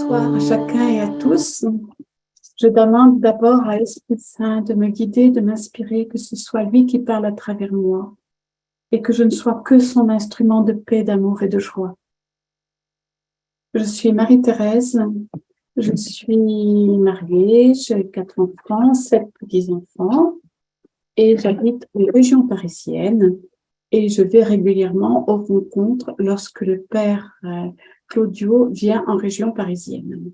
Bonsoir à chacun et à tous. Je demande d'abord à l'Esprit Saint de me guider, de m'inspirer, que ce soit lui qui parle à travers moi et que je ne sois que son instrument de paix, d'amour et de joie. Je suis Marie-Thérèse, je suis mariée, j'ai 4 enfants, 7 petits-enfants et j'habite en région parisienne et je vais régulièrement aux rencontres lorsque le père Claudio vient en région parisienne.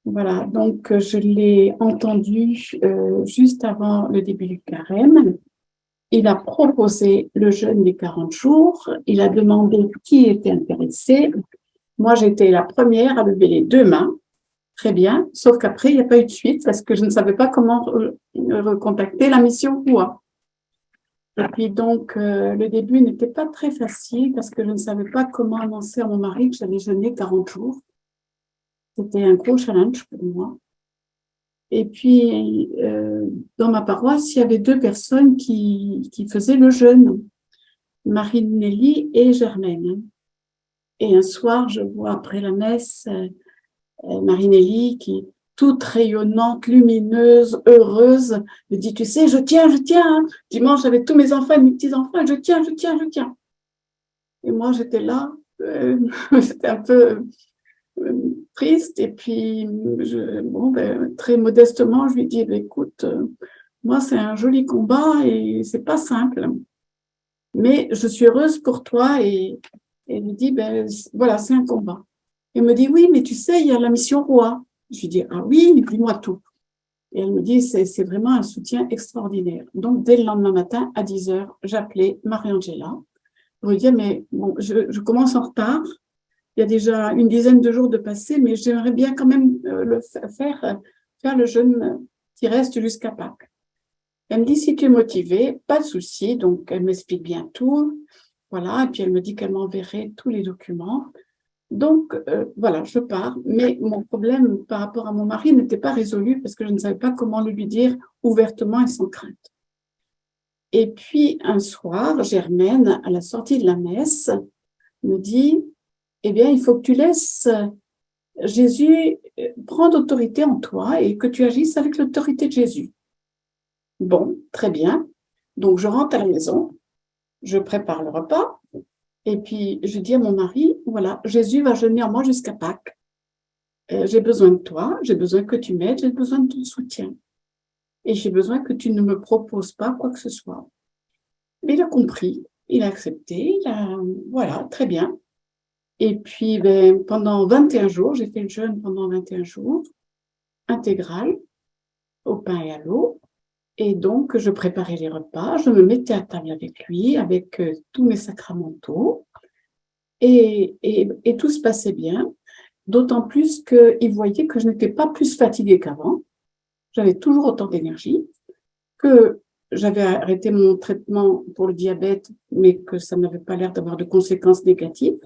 Voilà, donc je l'ai entendu juste avant le début du carême. Il a proposé le jeûne des 40 jours. Il a demandé qui était intéressé. Moi, j'étais la première à lever les 2 mains. Très bien, sauf qu'après, il n'y a pas eu de suite parce que je ne savais pas comment recontacter la mission Roi. Et puis donc, le début n'était pas très facile parce que je ne savais pas comment annoncer à mon mari que j'avais jeûné 40 jours. C'était un gros challenge pour moi. Et puis, dans ma paroisse, il y avait 2 personnes qui faisaient le jeûne, Marie-Nelly et Germaine. Et un soir, je vois après la messe Marie-Nelly qui, toute rayonnante, lumineuse, heureuse, me dit, tu sais, je tiens, hein. Dimanche, j'avais tous mes enfants et mes petits-enfants, je tiens. Et moi, j'étais là, c'était un peu triste, et puis très modestement je lui dis écoute, moi c'est un joli combat et c'est pas simple, mais je suis heureuse pour toi, et elle me dit voilà, c'est un combat. Elle me dit oui, mais tu sais, il y a la mission Roi. Je lui dis ah oui, dis-moi tout. Et elle me dit c'est vraiment un soutien extraordinaire. Donc dès le lendemain matin à 10h, j'appelais Marie-Angela pour lui dire mais bon, je commence en retard. Il y a déjà une dizaine de jours de passé, mais j'aimerais bien quand même faire le jeûne qui reste jusqu'à Pâques. Elle me dit, si tu es motivée, pas de souci. Donc, elle m'explique bien tout. Voilà. Et puis, elle me dit qu'elle m'enverrait tous les documents. Donc, voilà, je pars. Mais mon problème par rapport à mon mari n'était pas résolu parce que je ne savais pas comment le lui dire ouvertement et sans crainte. Et puis, un soir, Germaine, à la sortie de la messe, me dit, eh bien, il faut que tu laisses Jésus prendre autorité en toi et que tu agisses avec l'autorité de Jésus. Bon, très bien. Donc, je rentre à la maison, je prépare le repas et puis je dis à mon mari, voilà, Jésus va jeûner en moi jusqu'à Pâques. J'ai besoin de toi, j'ai besoin que tu m'aides, j'ai besoin de ton soutien. Et j'ai besoin que tu ne me proposes pas quoi que ce soit. Mais il a compris, il a accepté, voilà, très bien. Et puis, pendant 21 jours, j'ai fait le jeûne pendant 21 jours, intégral, au pain et à l'eau. Et donc, je préparais les repas, je me mettais à table avec lui, avec tous mes sacramentaux. Et tout se passait bien, d'autant plus qu'il voyait que je n'étais pas plus fatiguée qu'avant. J'avais toujours autant d'énergie, que j'avais arrêté mon traitement pour le diabète, mais que ça n'avait pas l'air d'avoir de conséquences négatives.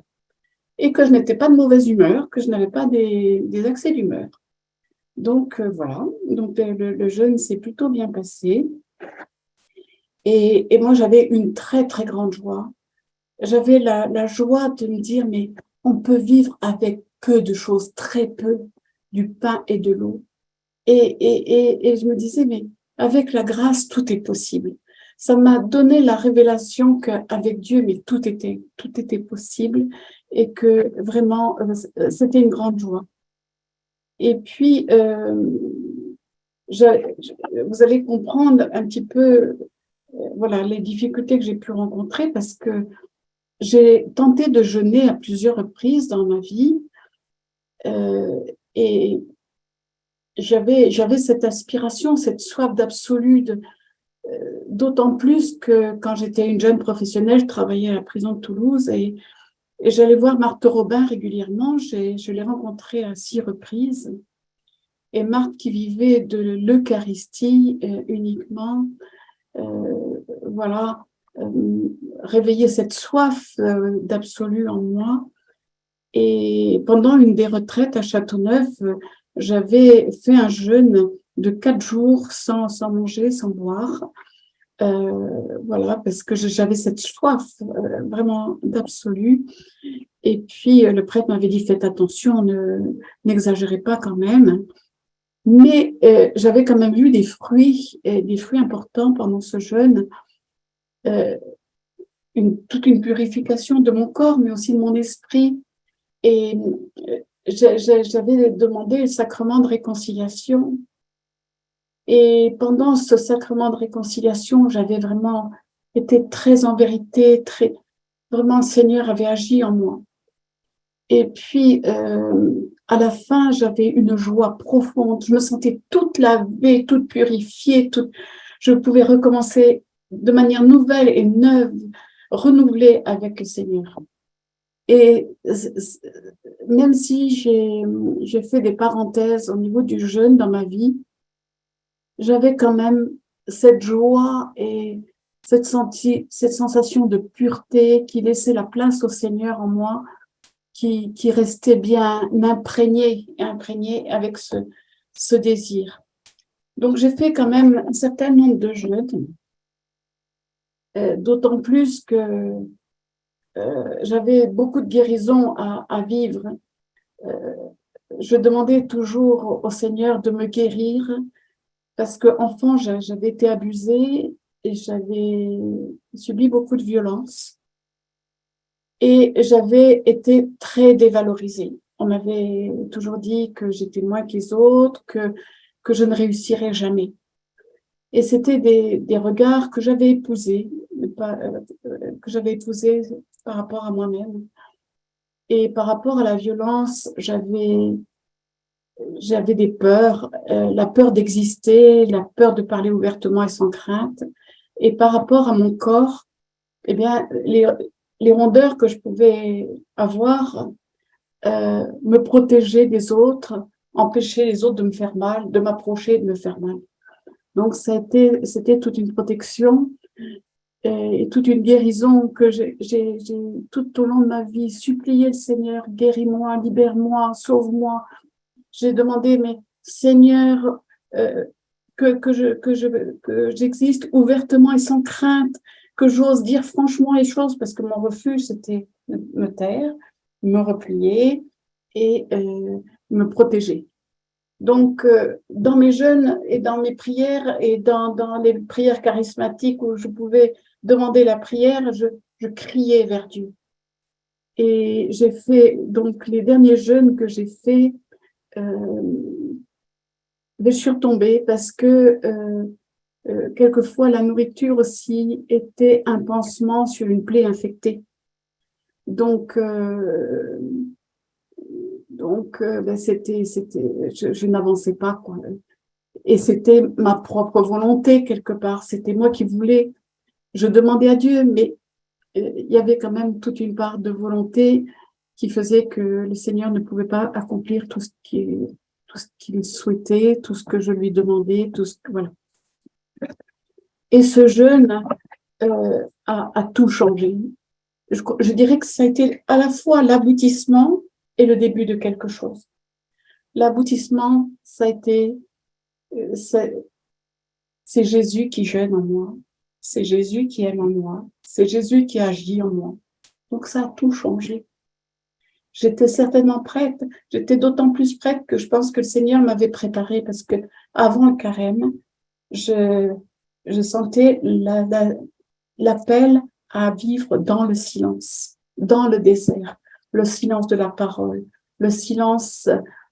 Et que je n'étais pas de mauvaise humeur, que je n'avais pas des accès d'humeur. Donc, voilà. Donc, le jeûne s'est plutôt bien passé. Et moi, j'avais une très, très grande joie. J'avais la joie de me dire, mais on peut vivre avec peu de choses, très peu, du pain et de l'eau. Et je me disais, mais avec la grâce, tout est possible. Ça m'a donné la révélation qu'avec Dieu, mais tout était possible et que vraiment, c'était une grande joie. Et puis, vous allez comprendre un petit peu voilà, les difficultés que j'ai pu rencontrer parce que j'ai tenté de jeûner à plusieurs reprises dans ma vie et j'avais cette aspiration, cette soif d'absolu, d'autant plus que quand j'étais une jeune professionnelle, je travaillais à la prison de Toulouse et j'allais voir Marthe Robin régulièrement. Je l'ai rencontrée à 6 reprises. Et Marthe, qui vivait de l'Eucharistie uniquement, voilà, réveillait cette soif d'absolu en moi. Et pendant une des retraites à Châteauneuf, j'avais fait un jeûne de 4 jours sans manger, sans boire. Voilà, parce que j'avais cette soif vraiment d'absolu. Et puis, le prêtre m'avait dit, faites attention, n'exagérez pas quand même. Mais j'avais quand même eu des fruits importants pendant ce jeûne, toute une purification de mon corps, mais aussi de mon esprit. Et j'avais demandé le sacrement de réconciliation. Et pendant ce sacrement de réconciliation, j'avais vraiment été très en vérité, vraiment le Seigneur avait agi en moi. Et puis, à la fin, j'avais une joie profonde. Je me sentais toute lavée, toute purifiée. Je pouvais recommencer de manière nouvelle et neuve, renouvelée avec le Seigneur. Et même si j'ai fait des parenthèses au niveau du jeûne dans ma vie, j'avais quand même cette joie et cette sensation de pureté qui laissait la place au Seigneur en moi, qui restait bien imprégné avec ce désir. Donc, j'ai fait quand même un certain nombre de jeûnes, d'autant plus que j'avais beaucoup de guérisons à vivre. Je demandais toujours au Seigneur de me guérir parce qu'enfant, j'avais été abusée et j'avais subi beaucoup de violences. Et j'avais été très dévalorisée. On m'avait toujours dit que j'étais moins que les autres, que je ne réussirais jamais. Et c'était des regards que j'avais épousés, par rapport à moi-même. Et par rapport à la violence, j'avais des peurs, la peur d'exister, la peur de parler ouvertement et sans crainte. Et par rapport à mon corps, eh bien, les rondeurs que je pouvais avoir me protéger des autres, empêcher les autres de me faire mal, de m'approcher, de me faire mal. Donc, c'était toute une protection et toute une guérison que j'ai tout au long de ma vie supplié le Seigneur, guéris-moi, libère-moi, sauve-moi. J'ai demandé, mais Seigneur, que j'existe ouvertement et sans crainte, que j'ose dire franchement les choses, parce que mon refuge, c'était me taire, me replier et me protéger. Donc, dans mes jeûnes et dans mes prières et dans les prières charismatiques où je pouvais demander la prière, je criais vers Dieu. Et j'ai fait, donc, les derniers jeûnes que j'ai faits, je suis retombée parce que quelquefois la nourriture aussi était un pansement sur une plaie infectée. Donc, ben je n'avançais pas, quoi. Et c'était ma propre volonté quelque part. C'était moi qui voulais. Je demandais à Dieu, mais il y avait quand même toute une part de volonté qui faisait que le Seigneur ne pouvait pas accomplir tout ce qu'il souhaitait, tout ce que je lui demandais, voilà. Et ce jeûne a tout changé. Je dirais que ça a été à la fois l'aboutissement et le début de quelque chose. L'aboutissement, ça a été, c'est Jésus qui jeûne en moi, c'est Jésus qui aime en moi, c'est Jésus qui agit en moi. Donc ça a tout changé. J'étais certainement prête, j'étais d'autant plus prête que je pense que le Seigneur m'avait préparée parce que avant le carême, je sentais l'appel à vivre dans le silence, dans le désert, le silence de la parole, le silence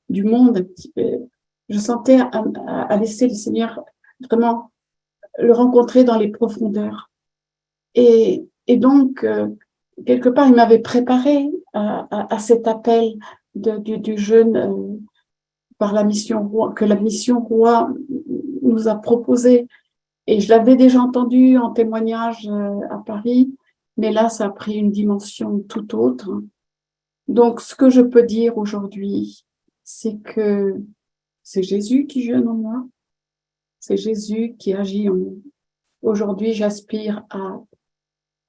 du monde. Je sentais à laisser le Seigneur vraiment le rencontrer dans les profondeurs. Et donc, quelque part, il m'avait préparé à cet appel du jeûne par la mission Roi, que la mission Roi nous a proposé. Et je l'avais déjà entendu en témoignage à Paris, mais là, ça a pris une dimension tout autre. Donc, ce que je peux dire aujourd'hui, c'est que c'est Jésus qui jeûne en moi, c'est Jésus qui agit en moi. Aujourd'hui, j'aspire à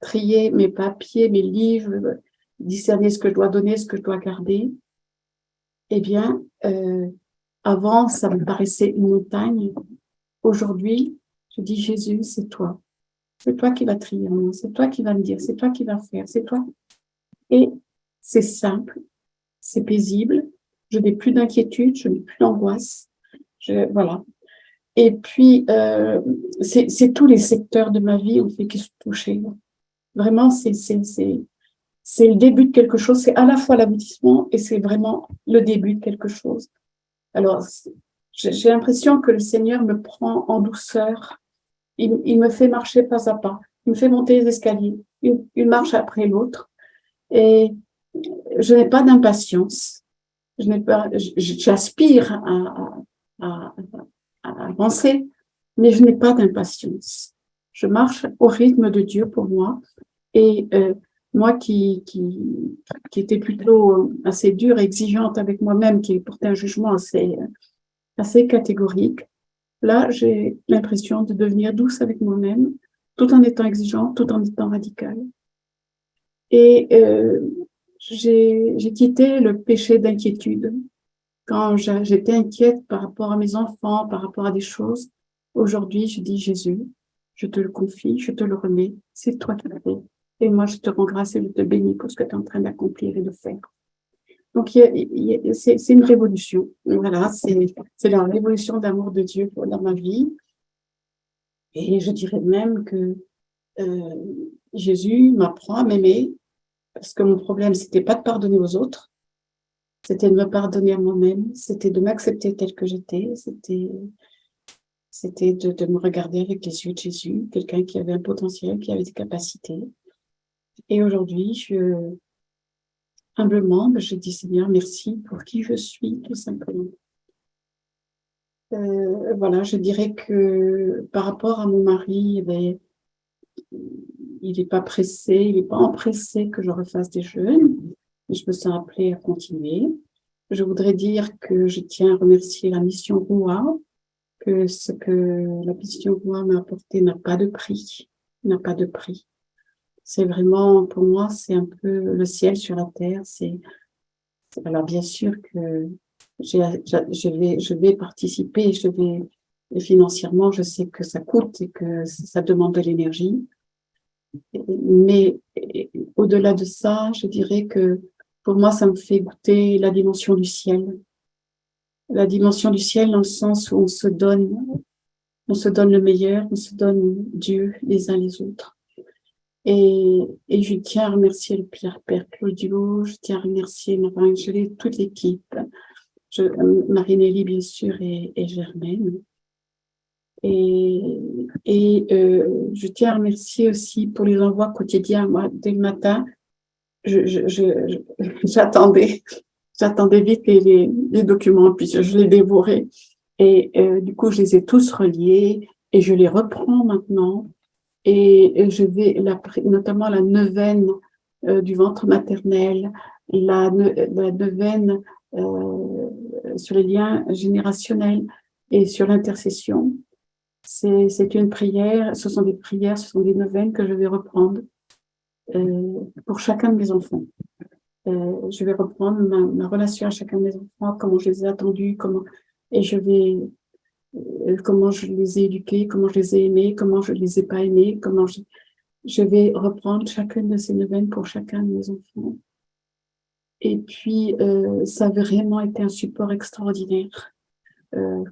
trier mes papiers, mes livres, discerner ce que je dois donner, ce que je dois garder. Eh bien, avant, ça me paraissait une montagne. Aujourd'hui, je dis, Jésus, c'est toi. C'est toi qui vas trier en moi, c'est toi qui vas me dire, c'est toi qui vas faire, c'est toi. Et c'est simple, c'est paisible, je n'ai plus d'inquiétude, je n'ai plus d'angoisse. Voilà. Et puis, c'est tous les secteurs de ma vie en fait, qui sont touchés. Vraiment, c'est le début de quelque chose. C'est à la fois l'aboutissement et c'est vraiment le début de quelque chose. Alors, j'ai l'impression que le Seigneur me prend en douceur. Il me fait marcher pas à pas. Il me fait monter les escaliers, une marche après l'autre. Et je n'ai pas d'impatience. J'aspire à avancer, mais je n'ai pas d'impatience. Je marche au rythme de Dieu pour moi. Et moi qui était plutôt assez dure, exigeante avec moi-même, qui portait un jugement assez catégorique, là, j'ai l'impression de devenir douce avec moi-même, tout en étant exigeante, tout en étant radicale. Et j'ai quitté le péché d'inquiétude. Quand j'étais inquiète par rapport à mes enfants, par rapport à des choses, aujourd'hui, je dis Jésus, je te le confie, je te le remets, c'est toi qui l'as fait. Et moi, je te rends grâce et je te bénis pour ce que tu es en train d'accomplir et de faire. Donc, c'est une révolution. Voilà, c'est la révolution d'amour de Dieu dans ma vie. Et je dirais même que Jésus m'apprend à m'aimer, parce que mon problème, c'était pas de pardonner aux autres, c'était de me pardonner à moi-même, c'était de m'accepter tel que j'étais, c'était de me regarder avec les yeux de Jésus, quelqu'un qui avait un potentiel, qui avait des capacités. Et aujourd'hui, humblement, je dis Seigneur, merci pour qui je suis, tout simplement. Voilà, je dirais que par rapport à mon mari, il n'est pas pressé, il n'est pas empressé que je refasse des jeûnes. Je me sens appelée à continuer. Je voudrais dire que je tiens à remercier la mission Roua, que ce que la mission Roua m'a apporté n'a pas de prix, n'a pas de prix. C'est vraiment, pour moi, c'est un peu le ciel sur la terre. Alors bien sûr que je vais participer, et financièrement, je sais que ça coûte et que ça demande de l'énergie. Mais au-delà de ça, je dirais que pour moi, ça me fait goûter la dimension du ciel. La dimension du ciel dans le sens où on se donne le meilleur, on se donne Dieu les uns les autres. Et je tiens à remercier le Père Claudio, je tiens à remercier Marie-Angélée, toute l'équipe, Marie-Nelly bien sûr et Germaine. Et je tiens à remercier aussi pour les envois quotidiens. Moi, dès le matin, j'attendais vite les documents, puis je les dévorais. Et du coup, je les ai tous reliés et je les reprends maintenant. Et je vais, notamment la neuvaine du ventre maternel, la neuvaine sur les liens générationnels et sur l'intercession. C'est une prière, ce sont des prières, ce sont des neuvaines que je vais reprendre pour chacun de mes enfants. Je vais reprendre ma relation à chacun de mes enfants, comment je les ai attendus, et comment je les ai éduqués, comment je les ai aimés, comment je les ai pas aimés, je vais reprendre chacune de ces neuvaines pour chacun de mes enfants. Et puis, ça a vraiment été un support extraordinaire,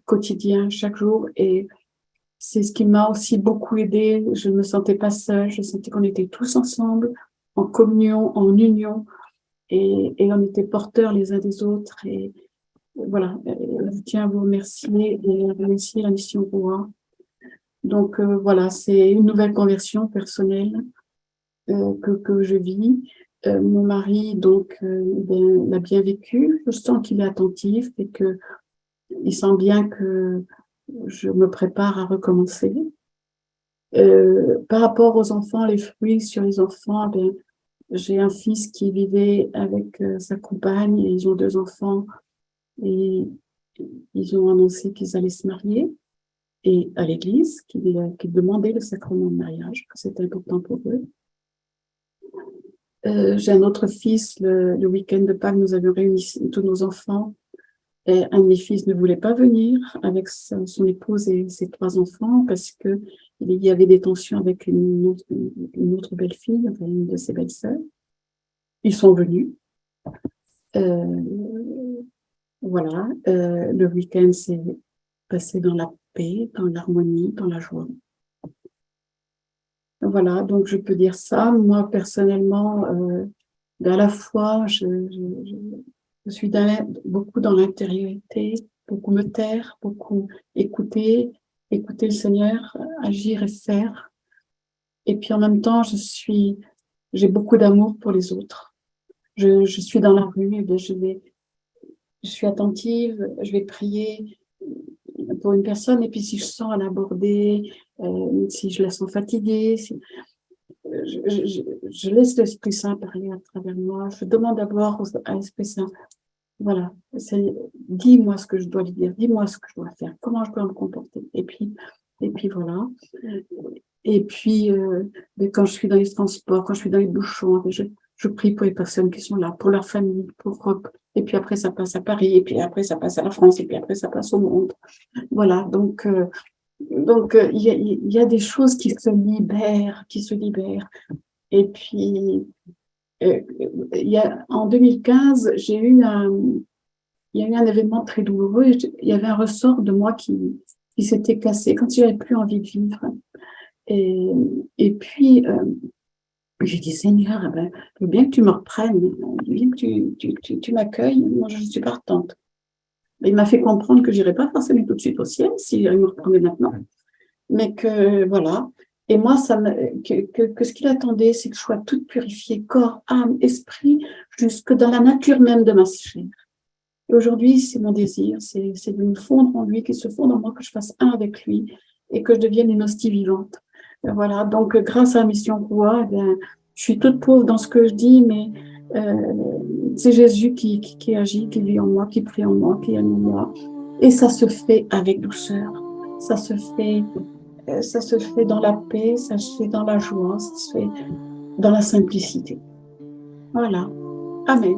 quotidien, chaque jour. Et c'est ce qui m'a aussi beaucoup aidée. Je ne me sentais pas seule, je sentais qu'on était tous ensemble, en communion, en union, et on était porteurs les uns des autres. Et voilà, je tiens à vous remercier et à remercier la mission Roua. Donc voilà, c'est une nouvelle conversion personnelle que je vis. Mon mari, donc, l'a bien vécu. Je sens qu'il est attentif et que il sent bien que je me prépare à recommencer. Par rapport aux enfants, les fruits sur les enfants, j'ai un fils qui vivait avec sa compagne et ils ont 2 enfants et ils ont annoncé qu'ils allaient se marier et à l'église, qu'ils demandaient le sacrement de mariage, que c'était important pour eux. J'ai un autre fils, le week-end de Pâques, nous avions réuni tous nos enfants. Et un de mes fils ne voulait pas venir avec son épouse et ses 3 enfants parce que il y avait des tensions avec une autre belle-fille, enfin, une de ses belles-sœurs. Ils sont venus. Voilà, le week-end s'est passé dans la paix, dans l'harmonie, dans la joie. Voilà, donc je peux dire ça. Moi, personnellement, à la fois, je suis beaucoup dans l'intériorité, beaucoup me taire, beaucoup écouter, écouter le Seigneur, agir et faire. Et puis en même temps, j'ai beaucoup d'amour pour les autres. Je suis dans la rue, et bien je suis attentive, je vais prier pour une personne, et puis si je sens à l'aborder, si je la sens fatiguée, je laisse l'Esprit Saint parler à travers moi. Je demande d'abord à l'Esprit Saint, voilà, dis-moi ce que je dois lui dire, dis-moi ce que je dois faire, comment je dois me comporter. Et puis voilà. Et puis, quand je suis dans les transports, quand je suis dans les bouchons, je prie pour les personnes qui sont là, pour leur famille, et puis après ça passe à Paris, et puis après ça passe à la France, et puis après ça passe au monde. Voilà, donc il y a des choses qui se libèrent, Et puis, en 2015, il y a eu un événement très douloureux. Il y avait un ressort de moi qui s'était cassé quand je n'avais plus envie de vivre. Et puis, j'ai dit, Seigneur, eh ben, je veux bien que tu me reprennes, je veux bien que tu m'accueilles, moi je suis partante. Il m'a fait comprendre que je n'irais pas forcément tout de suite au ciel, s'il me reprenait maintenant, mais que voilà. Et moi, que ce qu'il attendait, c'est que je sois toute purifiée, corps, âme, esprit, jusque dans la nature même de ma chair. Et aujourd'hui, c'est mon désir, c'est de me fondre en lui, qu'il se fonde en moi, que je fasse un avec lui et que je devienne une hostie vivante. Et voilà, donc grâce à la mission Roi, eh bien, je suis toute pauvre dans ce que je dis, mais c'est Jésus qui agit, qui vit en moi, qui prie en moi, qui aime en moi. Et ça se fait avec douceur, ça se fait, ça se fait dans la paix, ça se fait dans la joie, ça se fait dans la simplicité. Voilà. Amen.